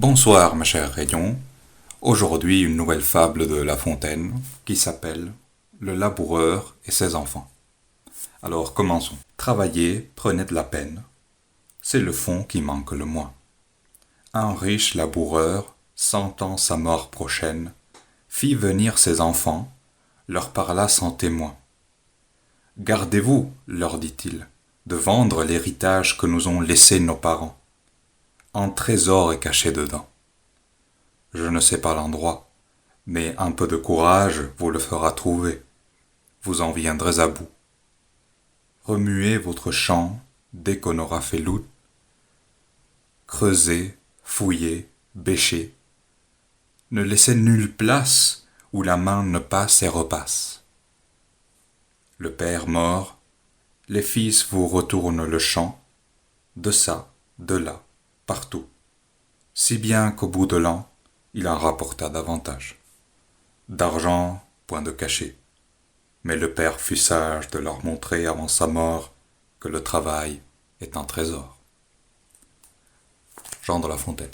Bonsoir ma chère Rayon, aujourd'hui une nouvelle fable de La Fontaine qui s'appelle Le laboureur et ses enfants. Alors commençons. Travailler prenait de la peine, c'est le fond qui manque le moins. Un riche laboureur, sentant sa mort prochaine, fit venir ses enfants, leur parla sans témoin. Gardez-vous, leur dit-il, de vendre l'héritage que nous ont laissé nos parents. Un trésor est caché dedans. Je ne sais pas l'endroit, mais un peu de courage vous le fera trouver. Vous en viendrez à bout. Remuez votre champ dès qu'on aura fait l'out. Creusez, fouillez, bêchez. Ne laissez nulle place où la main ne passe et repasse. Le père mort, les fils vous retournent le champ, de ça, de là, partout, si bien qu'au bout de l'an, il en rapporta davantage. D'argent, point de cachet, mais le père fut sage de leur montrer avant sa mort que le travail est un trésor. Jean de La Fontaine.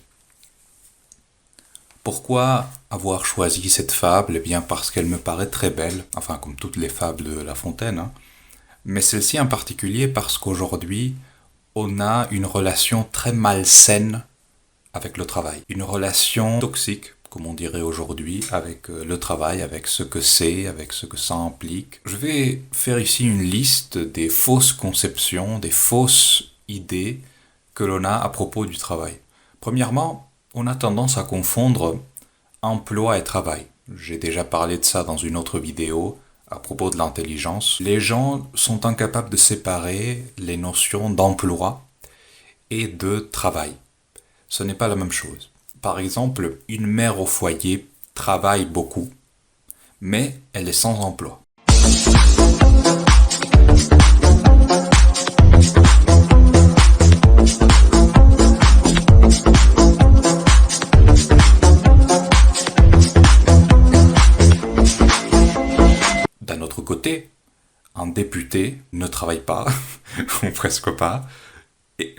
Pourquoi avoir choisi cette fable? Eh bien parce qu'elle me paraît très belle, enfin comme toutes les fables de La Fontaine, hein. Mais celle-ci en particulier parce qu'aujourd'hui, on a une relation très malsaine avec le travail. Une relation toxique, comme on dirait aujourd'hui, avec le travail, avec ce que c'est, avec ce que ça implique. Je vais faire ici une liste des fausses conceptions, des fausses idées que l'on a à propos du travail. Premièrement, on a tendance à confondre emploi et travail. J'ai déjà parlé de ça dans une autre vidéo à propos de l'intelligence. Les gens sont incapables de séparer les notions d'emploi et de travail. Ce n'est pas la même chose. Par exemple, une mère au foyer travaille beaucoup, mais elle est sans emploi. D'un autre côté, un député ne travaille pas, ou presque pas,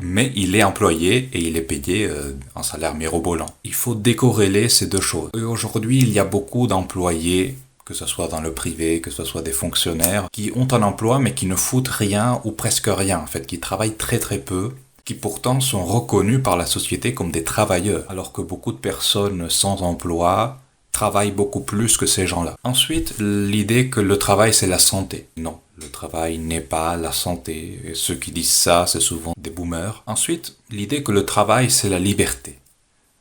mais il est employé et il est payé un salaire mirobolant. Il faut décorréler ces deux choses. Et aujourd'hui, il y a beaucoup d'employés, que ce soit dans le privé, que ce soit des fonctionnaires, qui ont un emploi mais qui ne foutent rien ou presque rien, en fait, qui travaillent très très peu, qui pourtant sont reconnus par la société comme des travailleurs, alors que beaucoup de personnes sans emploi travaillent beaucoup plus que ces gens-là. Ensuite, l'idée que le travail c'est la santé. Non, le travail n'est pas la santé. Et ceux qui disent ça, c'est souvent des boomers. Ensuite, l'idée que le travail c'est la liberté.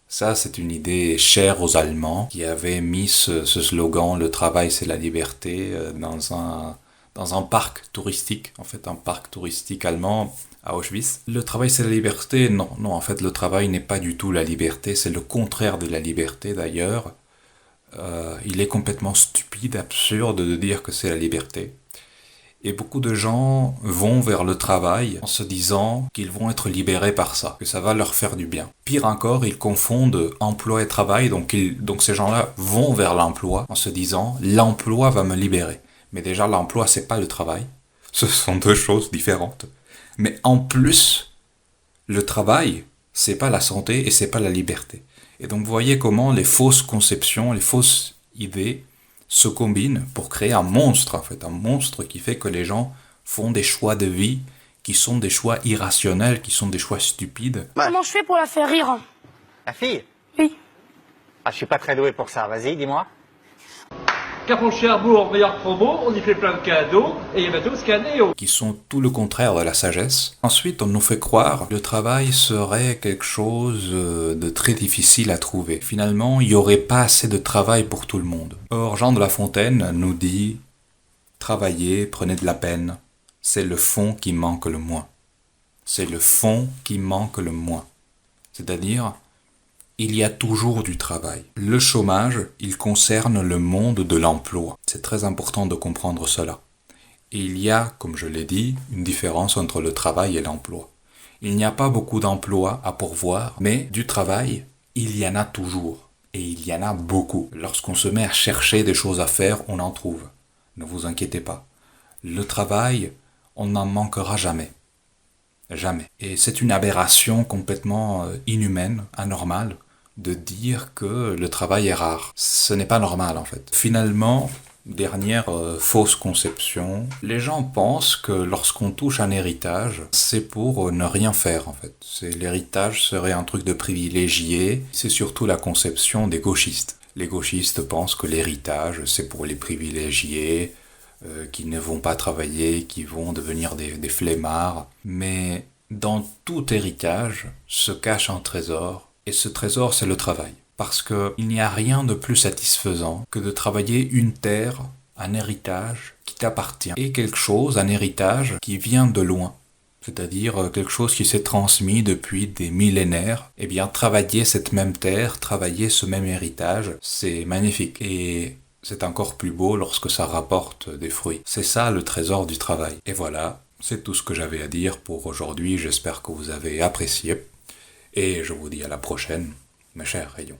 Ça, c'est une idée chère aux Allemands qui avaient mis ce slogan « Le travail c'est la liberté » dans un parc touristique, en fait un parc touristique allemand à Auschwitz. Le travail c'est la liberté? Non, non, en fait le travail n'est pas du tout la liberté, c'est le contraire de la liberté d'ailleurs. Il est complètement stupide, absurde de dire que c'est la liberté. Et beaucoup de gens vont vers le travail en se disant qu'ils vont être libérés par ça, que ça va leur faire du bien. Pire encore, ils confondent emploi et travail, donc ces gens-là vont vers l'emploi en se disant l'emploi va me libérer. Mais déjà l'emploi c'est pas le travail, ce sont deux choses différentes. Mais en plus, le travail c'est pas la santé et c'est pas la liberté. Et donc vous voyez comment les fausses conceptions, les fausses idées se combinent pour créer un monstre, en fait, un monstre qui fait que les gens font des choix de vie qui sont des choix irrationnels, qui sont des choix stupides. Comment je fais pour la faire rire? La fille? Oui. Ah, je suis pas très doué pour ça. Vas-y, dis-moi. Capon Cherbourg, meilleure promo, on y fait plein de cadeaux, et il y a bientôt Scanéo. Qui sont tout le contraire de la sagesse. Ensuite, on nous fait croire que le travail serait quelque chose de très difficile à trouver. Finalement, il n'y aurait pas assez de travail pour tout le monde. Or, Jean de La Fontaine nous dit « Travaillez, prenez de la peine, c'est le fond qui manque le moins. » C'est le fond qui manque le moins. C'est-à-dire, il y a toujours du travail. Le chômage, il concerne le monde de l'emploi. C'est très important de comprendre cela. Et il y a, comme je l'ai dit, une différence entre le travail et l'emploi. Il n'y a pas beaucoup d'emplois à pourvoir, mais du travail, il y en a toujours. Et il y en a beaucoup. Lorsqu'on se met à chercher des choses à faire, on en trouve. Ne vous inquiétez pas. Le travail, on n'en manquera jamais. Jamais. Et c'est une aberration complètement inhumaine, anormale, de dire que le travail est rare. Ce n'est pas normal en fait. Finalement, dernière fausse conception, les gens pensent que lorsqu'on touche un héritage, c'est pour ne rien faire en fait. L'héritage serait un truc de privilégié, c'est surtout la conception des gauchistes. Les gauchistes pensent que l'héritage, c'est pour les privilégiés, qui ne vont pas travailler, qui vont devenir des flemmards. Mais dans tout héritage se cache un trésor, et ce trésor, c'est le travail. Parce qu'il n'y a rien de plus satisfaisant que de travailler une terre, un héritage qui t'appartient, et quelque chose, un héritage qui vient de loin. C'est-à-dire quelque chose qui s'est transmis depuis des millénaires. Eh bien, travailler cette même terre, travailler ce même héritage, c'est magnifique. Et c'est encore plus beau lorsque ça rapporte des fruits. C'est ça le trésor du travail. Et voilà, c'est tout ce que j'avais à dire pour aujourd'hui. J'espère que vous avez apprécié. Et je vous dis à la prochaine, mes chers rayons.